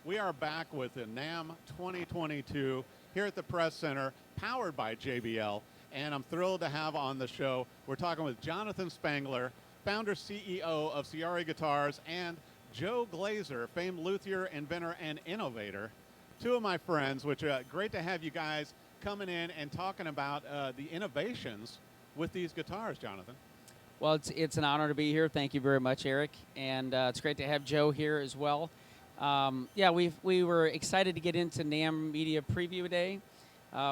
We are back with the NAMM 2022 here at the Press Center, powered by JBL. And I'm thrilled to have on the show, we're talking with Jonathan Spangler, founder, CEO of Ciari Guitars, and Joe Glaser, famed luthier, inventor, and innovator. Two of my friends, which great to have you guys coming in and talking about the innovations with these guitars, Jonathan. Well, it's an honor to be here. Thank you very much, Eric. And it's great to have Joe here as well. Yeah, we were excited to get into NAMM Media Preview Day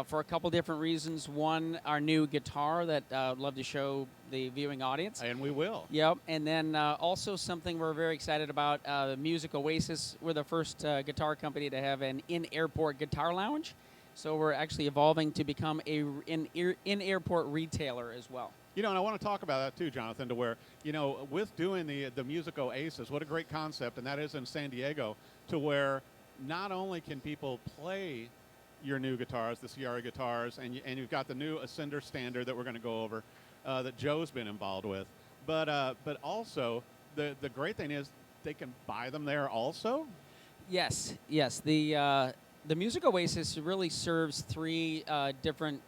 for a couple different reasons. One, our new guitar that I'd love to show the viewing audience. And we will. Yep. And then also something we're very excited about, the Music Oasis. We're the first guitar company to have an in-airport guitar lounge. So we're actually evolving to become an in-airport retailer as well. You know, and I want to talk about that too, Jonathan, to where, you know, with doing the Music Oasis, what a great concept, and that is in San Diego, to where not only can people play your new guitars, the Ciari guitars, and you've got the new Ascender Standard that we're going to go over, that Joe's been involved with, but also the great thing is they can buy them there also? Yes. The Music Oasis really serves three different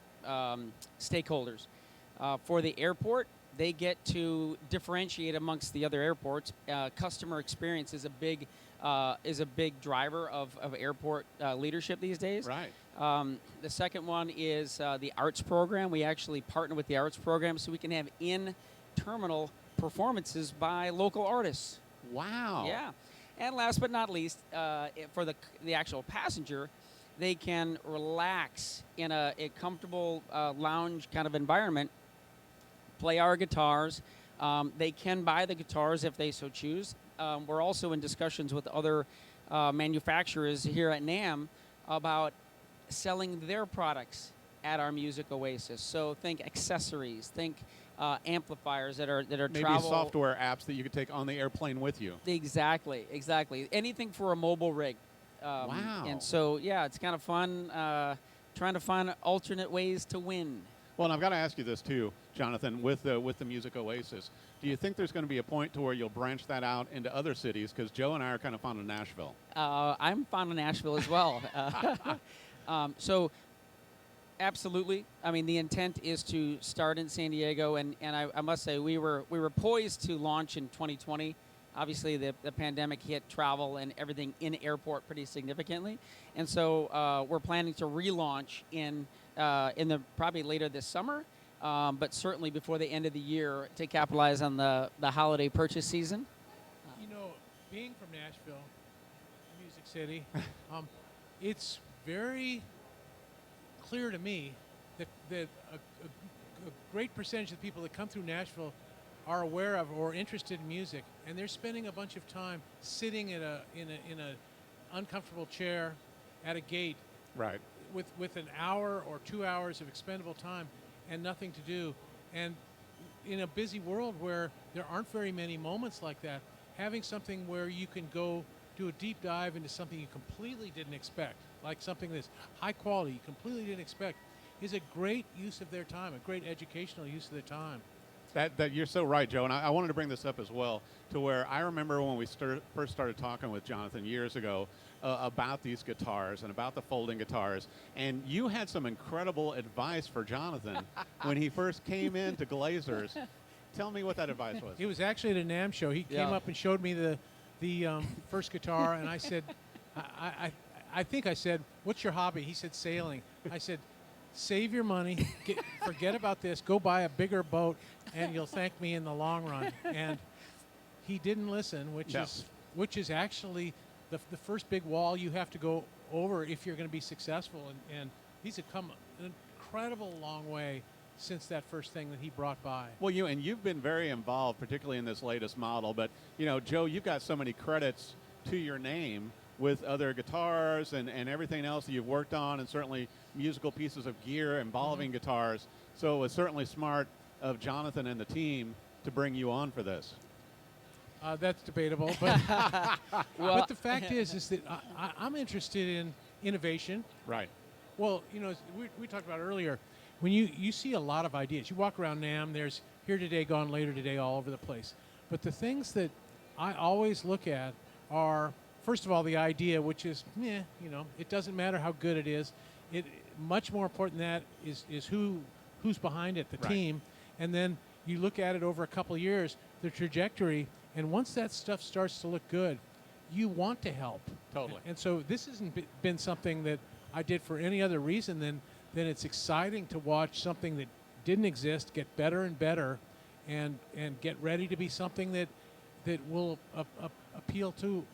stakeholders. For the airport, they get to differentiate amongst the other airports. Customer experience is a big driver of airport leadership these days. Right. The second one is the arts program. We actually partner with the arts program so we can have in-terminal performances by local artists. Wow. Yeah. And last but not least, for the actual passenger, they can relax in a comfortable lounge kind of environment, play our guitars. They can buy the guitars if they so choose. We're also in discussions with other manufacturers here at NAMM about selling their products at our Music Oasis. So think accessories, think amplifiers that are Maybe travel. software apps that you could take on the airplane with you. Exactly. Anything for a mobile rig. Wow. And so, yeah, it's kind of fun trying to find alternate ways to win. Well, and I've got to ask you this too, Jonathan, with the Music Oasis. Do you think there's going to be a point to where you'll branch that out into other cities? Because Joe and I are kind of fond of Nashville. I'm fond of Nashville as well. So, absolutely. I mean, the intent is to start in San Diego, and I must say we were poised to launch in 2020. Obviously, the pandemic hit travel and everything in airport pretty significantly, and so we're planning to relaunch in the probably later this summer, but certainly before the end of the year to capitalize on the holiday purchase season. You know, being from Nashville, Music City, it's very clear to me that a great percentage of the people that come through Nashville are aware of or interested in music, and they're spending a bunch of time sitting in a uncomfortable chair at a gate, Right. with an hour or 2 hours of expendable time and nothing to do. And in a busy world where there aren't very many moments like that, having something where you can go do a deep dive into something you completely didn't expect, like something that's high quality you completely didn't expect, is a great use of their time, a great educational use of their time. That you're so right, Joe, and I wanted to bring this up as well, to where I remember when we first started talking with Jonathan years ago about these guitars and about the folding guitars, and you had some incredible advice for Jonathan when he first came into Glazer's. Tell me what that advice was. It was actually at a NAMM show. He came up and showed me the first guitar, and I said, I think I said, "What's your hobby?" He said, "Sailing." I said, "Save your money, forget about this, go buy a bigger boat, and you'll thank me in the long run." And he didn't listen, which is actually the first big wall you have to go over if you're going to be successful. And he's come an incredible long way since that first thing that he brought by. Well, you've been very involved, particularly in this latest model. But you know, Joe, you've got so many credits to your name with other guitars and everything else that you've worked on, and certainly musical pieces of gear involving guitars. So it was certainly smart of Jonathan and the team to bring you on for this. That's debatable, but but the fact is that I'm interested in innovation. Right. Well, you know, as we talked about earlier, when you see a lot of ideas, you walk around NAMM, there's here today, gone later today all over the place. But the things that I always look at are first of all, the idea, which is, it doesn't matter how good it is. It much more important than that is who's behind it, the Right. team, and then you look at it over a couple of years, the trajectory, and once that stuff starts to look good, you want to help. Totally. And so this hasn't been something that I did for any other reason than it's exciting to watch something that didn't exist get better and better, and get ready to be something that will appeal to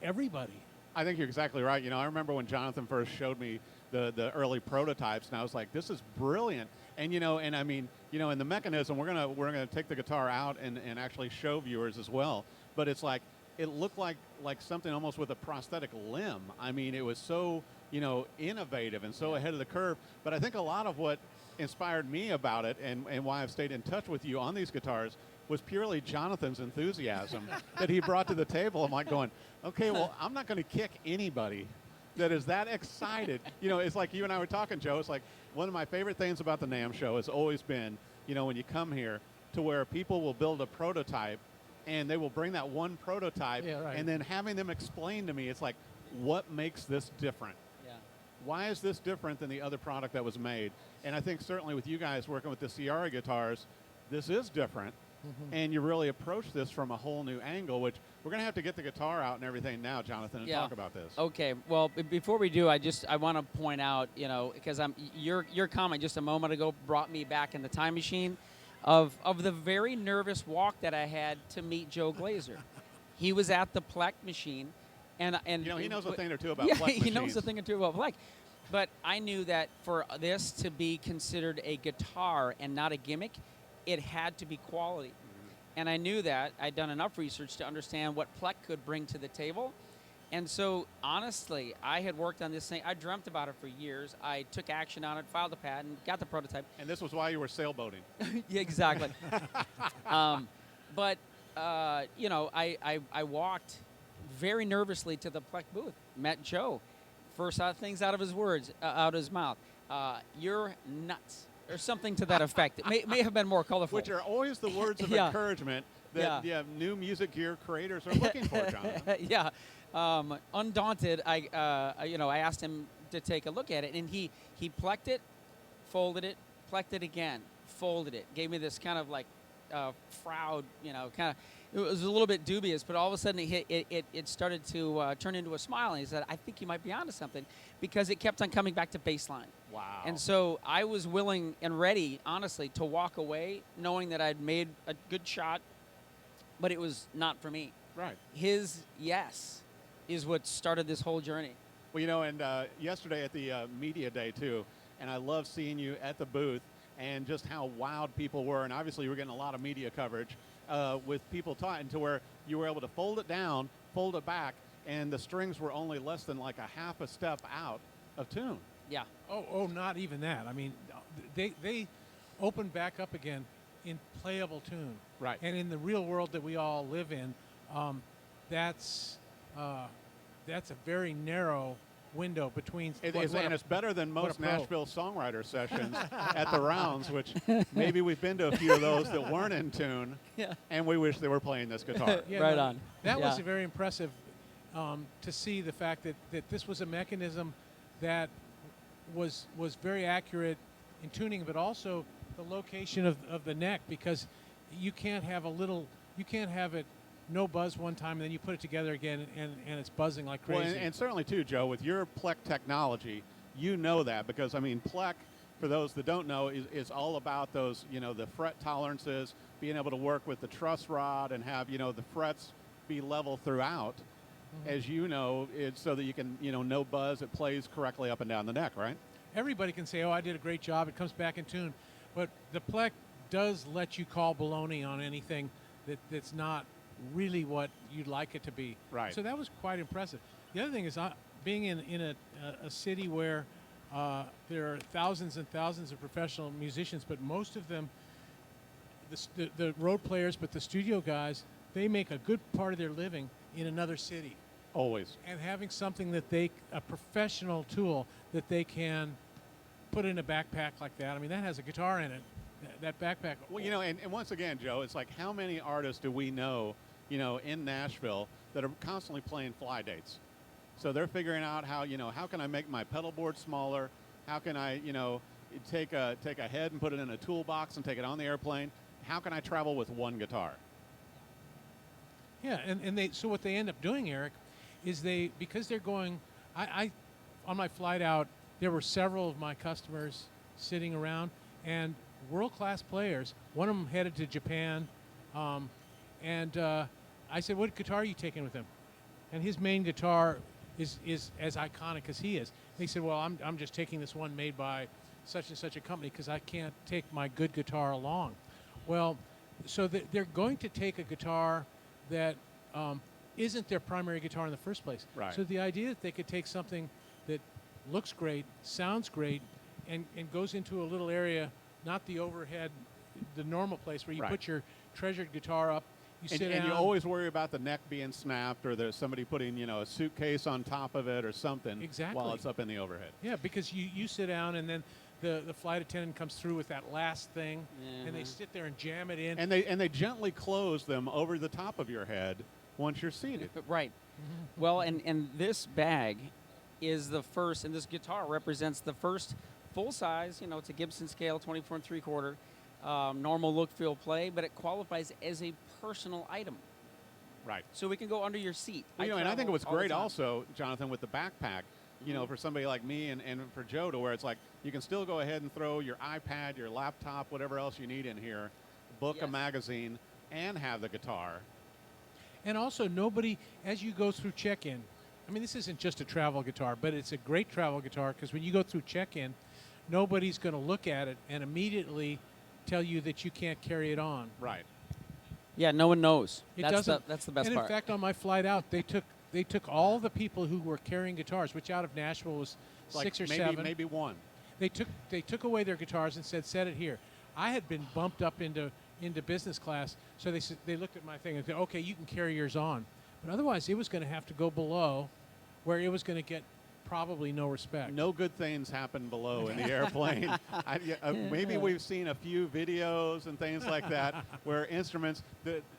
everybody. I think you're exactly right. I remember when Jonathan first showed me the early prototypes, and I was like, this is brilliant. And and I mean, in the mechanism, we're gonna take the guitar out and actually show viewers as well. But it's like, it looked like something almost with a prosthetic limb. I mean, it was so innovative and so ahead of the curve. But I think a lot of what inspired me about it and why I've stayed in touch with you on these guitars was purely Jonathan's enthusiasm that he brought to the table. I'm like going, okay, well, I'm not going to kick anybody that is that excited. It's like you and I were talking, Joe. It's like one of my favorite things about the NAMM Show has always been, when you come here, to where people will build a prototype and they will bring that one prototype, and then having them explain to me, it's like, what makes this different? Yeah. Why is this different than the other product that was made? And I think certainly with you guys working with the Ciari guitars, this is different. And you really approach this from a whole new angle, which we're going to have to get the guitar out and everything now, Jonathan, and talk about this. Okay. Well, before we do, I want to point out, because your comment just a moment ago brought me back in the time machine of the very nervous walk that I had to meet Joe Glaser. He was at the Plek machine, and he knows a thing or two about Plek he machines. knows a thing or two about Plek. But I knew that for this to be considered a guitar and not a gimmick, it had to be quality. And I knew that. I'd done enough research to understand what Plek could bring to the table. And so, honestly, I had worked on this thing. I dreamt about it for years. I took action on it, filed a patent, got the prototype. And this was why you were sailboating. Yeah, exactly. But I walked very nervously to the Plek booth, met Joe. First things out of his mouth. You're nuts. Or something to that effect. It may have been more colorful. Which are always the words of encouragement that new music gear creators are looking for, Jonathan. Yeah. Undaunted, I asked him to take a look at it, and he plecked it, folded it, plecked it again, folded it, gave me this kind of like frown, kind of. It was a little bit dubious, but all of a sudden it started to turn into a smile, and he said, I think you might be onto something, because it kept on coming back to baseline. Wow. And so I was willing and ready, honestly, to walk away knowing that I'd made a good shot, but it was not for me. Right. His yes is what started this whole journey. Well, and yesterday at the media day, too, and I love seeing you at the booth and just how wowed people were. And obviously you were getting a lot of media coverage with people talking to where you were able to fold it down, fold it back, and the strings were only less than like a half a step out of tune. Yeah. Oh, not even that. I mean, they opened back up again in playable tune. Right. And in the real world that we all live in, that's a very narrow window between. And it's better than most Nashville songwriter sessions at the rounds, which maybe we've been to a few of those that weren't in tune, and we wish they were playing this guitar. Right on. That was very impressive to see the fact that this was a mechanism that was very accurate in tuning, but also the location of the neck, because you can't have it no buzz one time and then you put it together again and it's buzzing like crazy. Well, and certainly too, Joe, with your Plek technology, you know that, because I mean, Plek, for those that don't know, is all about those, the fret tolerances, being able to work with the truss rod and have, the frets be level throughout. As you know, it's so that you can, no buzz, it plays correctly up and down the neck, right? Everybody can say, oh, I did a great job, it comes back in tune. But the Plek does let you call baloney on anything that's not really what you'd like it to be. Right. So that was quite impressive. The other thing is being in a city where there are thousands and thousands of professional musicians, but most of them, the road players, but the studio guys, they make a good part of their living in another city. Always. And having something a professional tool that they can put in a backpack like that. I mean, that has a guitar in it. That backpack. Well, and once again, Joe, it's like how many artists do we know, in Nashville that are constantly playing fly dates. So they're figuring out how, how can I make my pedal board smaller? How can I, take a head and put it in a toolbox and take it on the airplane? How can I travel with one guitar? Yeah, and so what they end up doing, Eric, is because they're going, I on my flight out, there were several of my customers sitting around, and world-class players. One of them headed to Japan, and I said, what guitar are you taking with him? And his main guitar is as iconic as he is. And he said, well, I'm just taking this one made by such and such a company because I can't take my good guitar along. Well, so they're going to take a guitar that isn't their primary guitar in the first place. Right. So the idea that they could take something that looks great, sounds great, and goes into a little area, not the overhead, the normal place where you Right. put your treasured guitar up, you sit down. And you always worry about the neck being snapped, or there's somebody putting, a suitcase on top of it or something Exactly. while it's up in the overhead. Yeah, because you sit down and then the flight attendant comes through with that last thing, and they sit there and jam it in. And they gently close them over the top of your head once you're seated. Right. Well, and this bag is the first, and this guitar represents the first full size. It's a Gibson scale, 24 3/4, normal look, feel, play, but it qualifies as a personal item. Right. So we can go under your seat. And I think it was travel all the great time. also, Jonathan, with the backpack, for somebody like me and for Joe, to where it's like you can still go ahead and throw your iPad, your laptop, whatever else you need in here, book a Yes. magazine, and have the guitar. And also, nobody, as you go through check-in, I mean, this isn't just a travel guitar, but it's a great travel guitar because when you go through check-in, nobody's going to look at it and immediately tell you that you can't carry it on. Right. Yeah, no one knows. It That's doesn't. that's the best and part. in fact, on my flight out, they took all the people who were carrying guitars, which out of Nashville was Like 6 or maybe, 7. Maybe one. They took away their guitars and said, set it here. I had been bumped up into business class, so they looked at my thing and said, okay, you can carry yours on. But otherwise, it was going to have to go below, where it was going to get probably no respect. No good things happen below in the airplane. Maybe we've seen a few videos and things like that where instruments,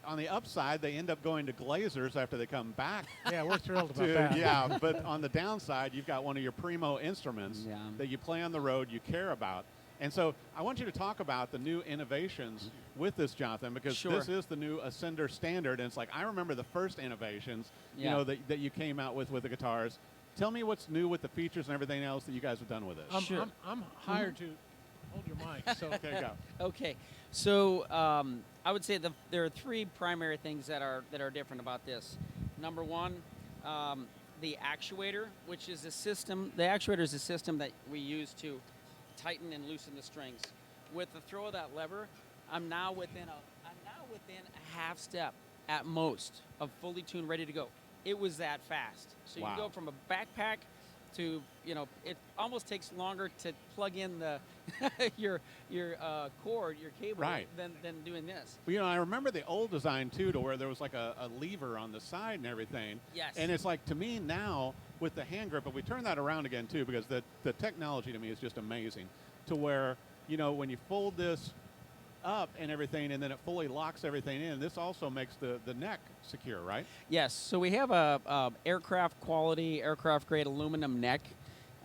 on the upside, they end up going to Glazers after they come back. Yeah, we're thrilled about that. Yeah, but on the downside, you've got one of your primo instruments Yeah. that you play on the road, you care about. And so I want you to talk about the new innovations with this, Jonathan, because Sure. this is the new Ascender standard. And it's like, I remember the first innovations, Yeah. that you came out with the guitars. Tell me what's new with the features and everything else that you guys have done with it. Sure. I'm hired to hold your mic. So Okay, go. Okay, so I would say there are 3 primary things that are different about this. Number one, the actuator, which is a system. The actuator is a system that we use to tighten and loosen the strings. With the throw of that lever, I'm now within a half step at most of fully tuned, ready to go. It was that fast. So Wow. you go from a backpack to, it almost takes longer to plug in the your cord, your cable, Right. than doing this. Well, I remember the old design, too, to where there was like a lever on the side and everything. Yes. And it's like, to me now, with the hand grip, but we turn that around again, too, because the technology to me is just amazing. To where, when you fold this up and everything, and then it fully locks everything in, this also makes the neck secure, right? Yes. So we have a aircraft quality, aircraft grade aluminum neck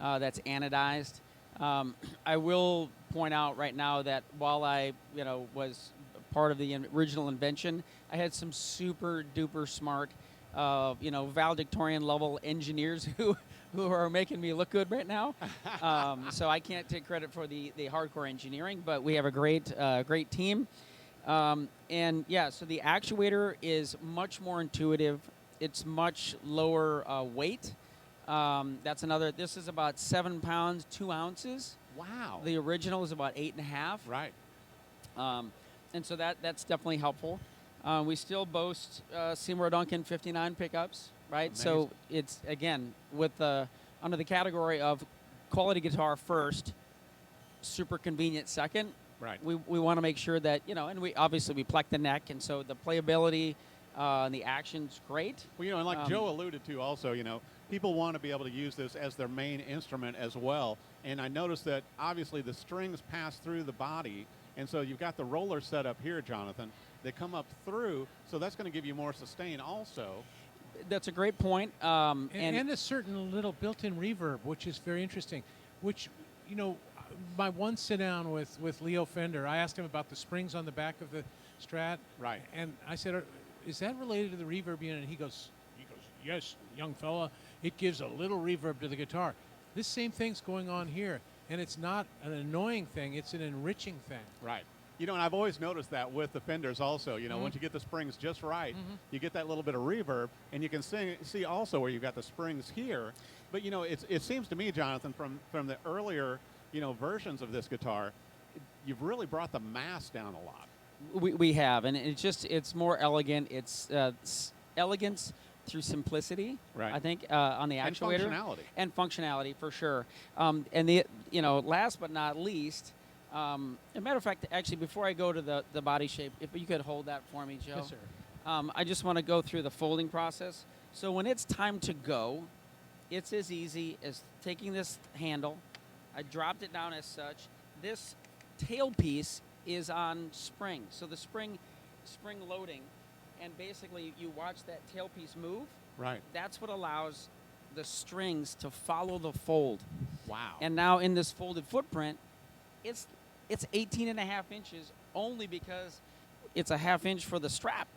that's anodized. I will point out right now that while I, was part of the original invention, I had some super duper smart, valedictorian level engineers who are making me look good right now. So I can't take credit for the hardcore engineering, but we have a great team. And yeah, so the actuator is much more intuitive. It's much lower weight. That's another. This is about 7 pounds 2 ounces. Wow. The original is about 8.5. Right. And so that's definitely helpful. We still boast Seymour Duncan 59 pickups, right? Amazing. So it's, again, with under the category of quality guitar first, super convenient second. Right. We want to make sure that, and we pluck the neck, and so the playability and the action's great. Well, and like Joe alluded to also, people want to be able to use this as their main instrument as well. And I noticed that obviously the strings pass through the body, and so you've got the roller set up here, Jonathan. They come up through, so that's going to give you more sustain also. That's a great point. And a certain little built-in reverb, which is very interesting. Which, you know, my one sit-down with Leo Fender, I asked him about the springs on the back of the Strat. Right. And I said, is that related to the reverb unit? And he goes, yes, young fella, it gives a little reverb to the guitar. This same thing's going on here, and it's not an annoying thing, it's an enriching thing. Right. You know, and I've always noticed that with the Fenders also. You know, once you get the springs just right, you get that little bit of reverb, and you can see also where you've got the springs here. But, you know, it seems to me, Jonathan, from the earlier, you know, versions of this guitar, you've really brought the mass down a lot. We have, and it's more elegant. It's elegance through simplicity, right. I think, on the actuator. And functionality, for sure. And the, you know, last but not least, as a matter of fact, actually, before I go to the body shape, if you could hold that for me, Joe. Yes, sir. I just want to go through the folding process. So when it's time to go, it's as easy as taking this handle. I dropped it down as such. This tailpiece is on spring. So the spring loading, and basically you watch that tailpiece move. Right. That's what allows the strings to follow the fold. Wow. And now in this folded footprint, it's 18 and a half inches only because it's a half inch for the strap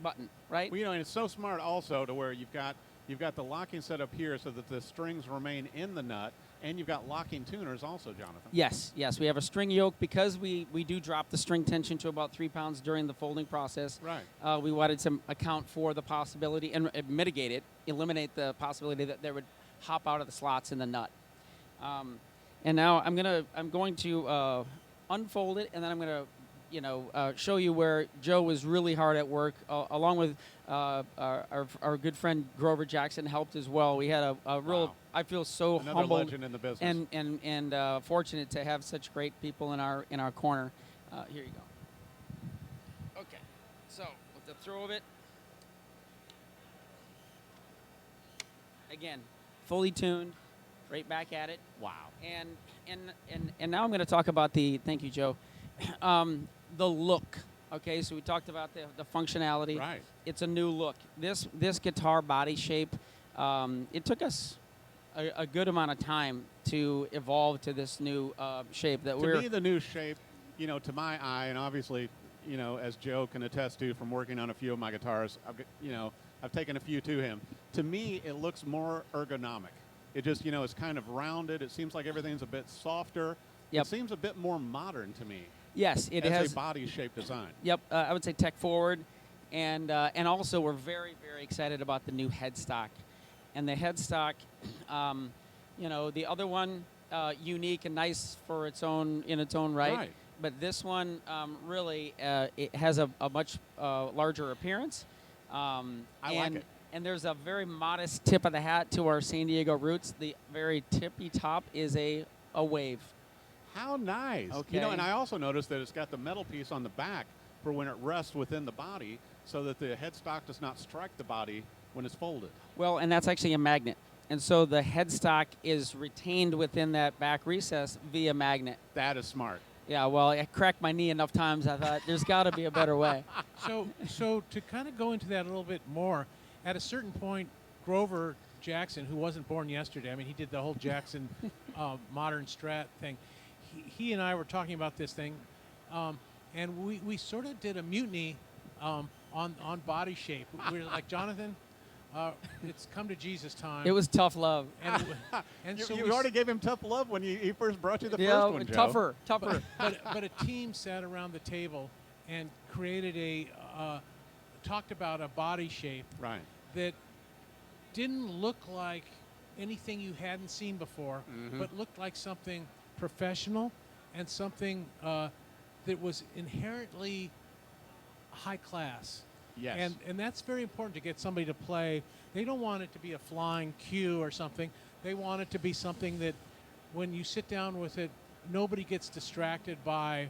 button, right? Well, you know, and it's so smart also to where you've got the locking set up here so that the strings remain in the nut, and you've got locking tuners also, Jonathan. Yes, we have a string yoke because we do drop the string tension to about 3 pounds during the folding process. Right. We wanted to account for the possibility and eliminate the possibility that there would hop out of the slots in the nut. And now I'm going to unfold it, and then I'm going to show you where Joe was really hard at work, along with our good friend Grover Jackson helped as well. We had a real, wow. I feel so Another humbled legend in the business. and fortunate to have such great people in our corner. Here you go. Okay, so with the throw of it, again, fully tuned, right back at it. Wow. And now I'm going to talk about thank you, Joe, the look. Okay, so we talked about the functionality. Right. It's a new look. This guitar body shape, it took us a good amount of time to evolve to this new shape that To me, the new shape, you know, to my eye, and obviously, you know, as Joe can attest to from working on a few of my guitars, I've taken a few to him. To me, it looks more ergonomic. It just, you know, it's kind of rounded. It seems like everything's a bit softer. Yep. It seems a bit more modern to me. Yes, it as has a body shape design. Yep, I would say tech forward, and also we're very, very excited about the new headstock. And the headstock, you know, the other one unique and nice for its own right. But this one really it has a much larger appearance. I like it. And there's a very modest tip of the hat to our San Diego roots. The very tippy top is a wave. How nice. Okay. You know, and I also noticed that it's got the metal piece on the back for when it rests within the body so that the headstock does not strike the body when it's folded. Well, and that's actually a magnet. And so the headstock is retained within that back recess via magnet. That is smart. Yeah, well, I cracked my knee enough times, I thought there's got to be a better way. So to kind of go into that a little bit more, at a certain point, Grover Jackson, who wasn't born yesterday, I mean, he did the whole Jackson modern Strat thing. He and I were talking about this thing, and we sort of did a mutiny on body shape. We were like, Jonathan, it's come to Jesus time. It was tough love. And you already gave him tough love when he first brought you the first one, Joe. Tougher. But a team sat around the table and created talked about a body shape that didn't look like anything you hadn't seen before, but looked like something professional and something that was inherently high class. Yes. And that's very important to get somebody to play. They don't want it to be a flying cue or something. They want it to be something that when you sit down with it, nobody gets distracted by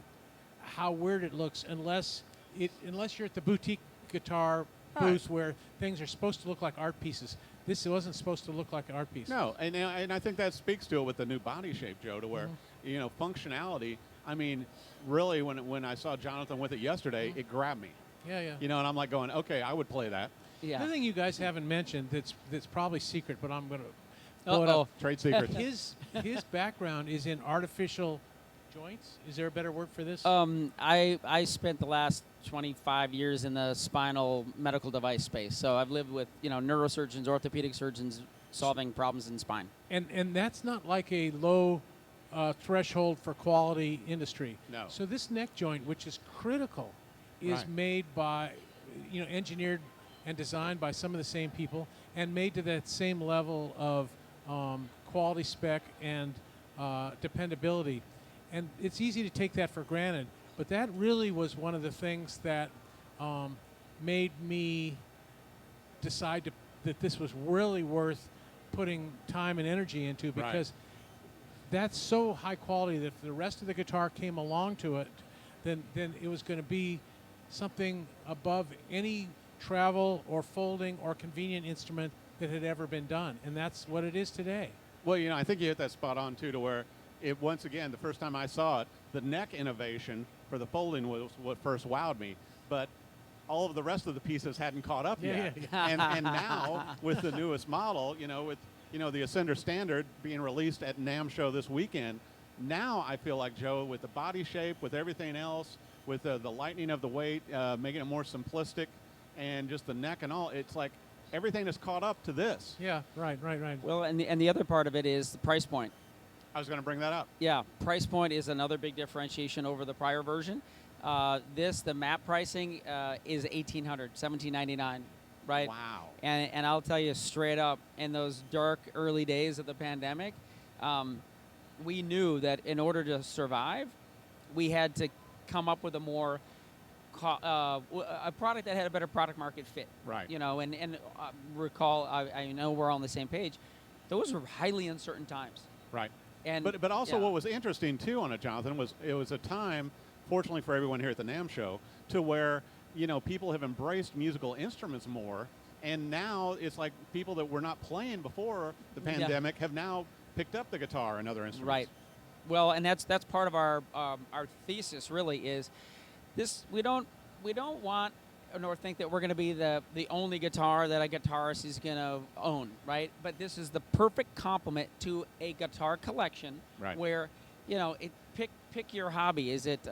how weird it looks unless you're at the boutique guitar booth where things are supposed to look like art pieces. This wasn't supposed to look like an art piece. No, and I think that speaks to it with the new body shape, Joe, to where, you know, functionality, I mean, really when I saw Jonathan with it yesterday, it grabbed me. Yeah. You know, and I'm like going, okay, I would play that. Yeah. Another thing you guys haven't mentioned that's probably secret, but I'm going to blow it Uh-oh. up. Trade secrets. His background is in artificial joints. Is there a better word for this? I spent the last 25 years in the spinal medical device space. So I've lived with neurosurgeons, orthopedic surgeons solving problems in spine. And that's not like a low threshold for quality industry. No. So this neck joint, which is critical, is Right. made by, engineered and designed by some of the same people, and made to that same level of quality spec and dependability. And it's easy to take that for granted, but that really was one of the things that made me decide that this was really worth putting time and energy into, because that's so high quality that if the rest of the guitar came along to it, then it was going to be something above any travel or folding or convenient instrument that had ever been done. And that's what it is today. Well, I think you hit that spot on, too, to where once again, the first time I saw it, the neck innovation for the folding was what first wowed me. But all of the rest of the pieces hadn't caught up yet. And now, with the newest model, with the Ascender Standard being released at NAMM Show this weekend, now I feel like, Joe, with the body shape, with everything else, with the lightening of the weight, making it more simplistic, and just the neck and all, it's like everything is caught up to this. Yeah, right. Well, and the other part of it is the price point. I was going to bring that up. Yeah, price point is another big differentiation over the prior version. The map pricing is $1,800, $1,799, right? Wow. And I'll tell you straight up, in those dark early days of the pandemic, we knew that in order to survive, we had to come up with a more a product that had a better product market fit. Right. And recall, I know we're all on the same page. Those were highly uncertain times. Right. And but also what was interesting too on it, Jonathan, was it was a time, fortunately for everyone here at the NAMM Show, to where people have embraced musical instruments more, and now it's like people that were not playing before the pandemic have now picked up the guitar and other instruments. Right. Well, and that's part of our thesis really is this. We don't want nor think that we're going to be the only guitar that a guitarist is going to own, right? But this is the perfect complement to a guitar collection, Right. where pick your hobby. Is it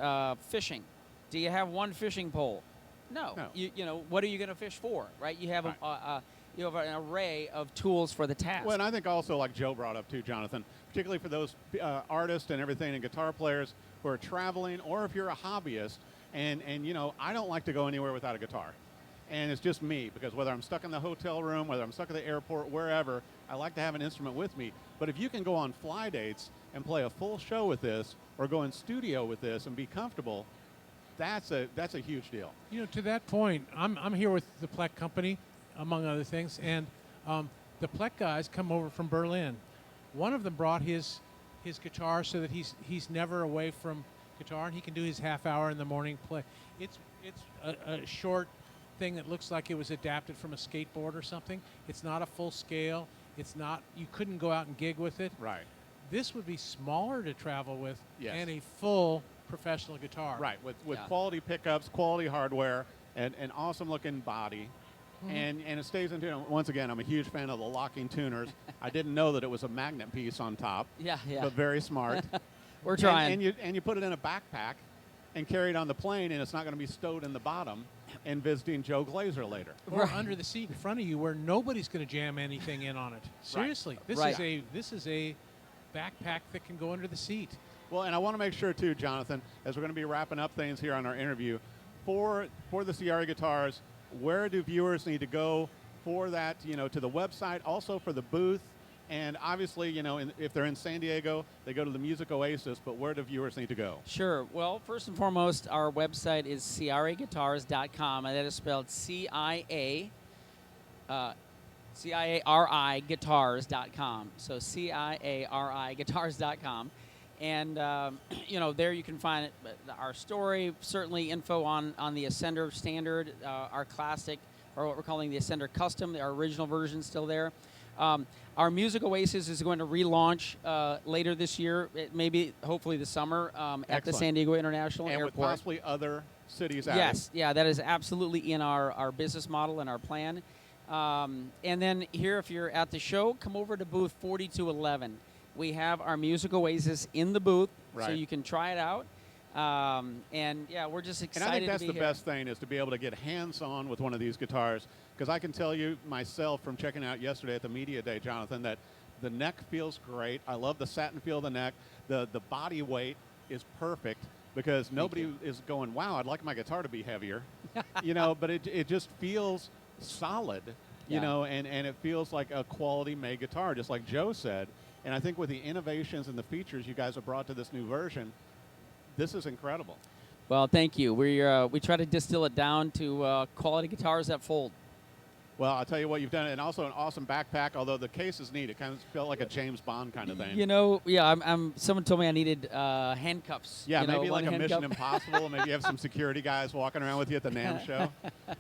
fishing? Do you have one fishing pole? No. What are you going to fish for, right? You have you have an array of tools for the task. Well, and I think also, like Joe brought up too, Jonathan, particularly for those artists and everything and guitar players who are traveling, or if you're a hobbyist, and I don't like to go anywhere without a guitar. And it's just me, because whether I'm stuck in the hotel room, whether I'm stuck at the airport, wherever, I like to have an instrument with me. But if you can go on fly dates and play a full show with this, or go in studio with this and be comfortable, that's a huge deal. To that point, I'm here with the Plek Company, among other things, and the Plek guys come over from Berlin. One of them brought his guitar so that he's never away from guitar, and he can do his half hour in the morning play. It's a short thing that looks like it was adapted from a skateboard or something. It's not a full scale. It's not. You couldn't go out and gig with it. Right. This would be smaller to travel with, Yes. and a full professional guitar. Right, with quality pickups, quality hardware, and an awesome looking body. Mm-hmm. And it stays in tune. Once again, I'm a huge fan of the locking tuners. I didn't know that it was a magnet piece on top. Yeah. But very smart. We're trying. And you put it in a backpack and carry it on the plane, and it's not going to be stowed in the bottom and visiting Joe Glaser later. Or under the seat in front of you, where nobody's going to jam anything in on it. Seriously, this is a backpack that can go under the seat. Well, and I want to make sure too, Jonathan, as we're going to be wrapping up things here on our interview, for the Ciari guitars, where do viewers need to go for that? To the website, also for the booth, and obviously, if they're in San Diego, they go to the Music Oasis. But where do viewers need to go? Sure. Well, first and foremost, our website is ciariguitars.com, and that is spelled CIARI guitars.com. So CIARI guitars.com. And, there you can find our story, certainly info on the Ascender Standard, our classic, or what we're calling the Ascender Custom, our original version still there. Our Music Oasis is going to relaunch later this year, maybe hopefully this summer at the San Diego International and Airport. with possibly other cities added. Yes, yeah, that is absolutely in our business model and our plan. And then here, if you're at the show, come over to booth 4211. We have our Music Oasis in the booth, so you can try it out. And yeah, we're just excited. And I think that's to be the here. best thing, is to be able to get hands-on with one of these guitars, because I can tell you myself from checking out yesterday at the media day, Jonathan, that the neck feels great. I love the satin feel of the neck. The body weight is perfect, because nobody is going, wow, I'd like my guitar to be heavier, you know, but it just feels solid, you know, and it feels like a quality made guitar, just like Joe said. And I think with the innovations and the features you guys have brought to this new version, this is incredible. Well, thank you. We try to distill it down to quality guitars that fold. Well, I'll tell you what, you've done, and also an awesome backpack, although the case is neat. It kind of felt like a James Bond kind of thing. You know, yeah, someone told me I needed handcuffs. Yeah, you maybe know, like a handcuff. Mission Impossible. Maybe you have some security guys walking around with you at the NAMM Show.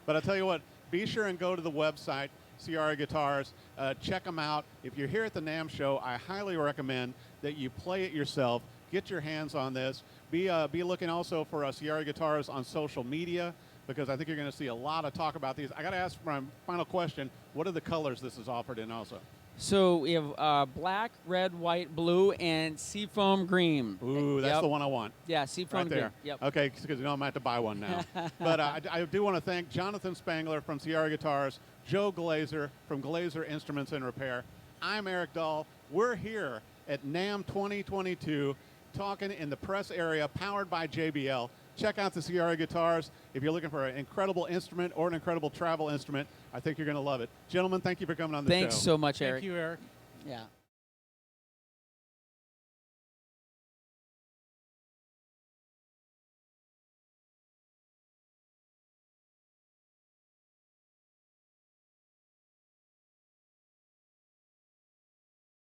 But I'll tell you what, be sure and go to the website, Ciari Guitars. Check them out. If you're here at the NAMM Show, I highly recommend that you play it yourself. Get your hands on this. Be looking also for Ciari Guitars on social media, because I think you're going to see a lot of talk about these. I got to ask for my final question, what are the colors this is offered in also? So we have black, red, white, blue, and seafoam green. Ooh, that's the one I want. Yeah, seafoam right there. green. Yep. Okay, because you know I'm going to have to buy one now. But I do want to thank Jonathan Spangler from Ciari Guitars, Joe Glaser from Glaser Instruments and Repair. I'm Eric Dahl. We're here at NAMM 2022 talking in the press area, powered by JBL. Check out the Ciari Guitars. If you're looking for an incredible instrument or an incredible travel instrument, I think you're going to love it. Gentlemen, thank you for coming on the show. Thanks so much, Eric. Thank you, Eric. Yeah.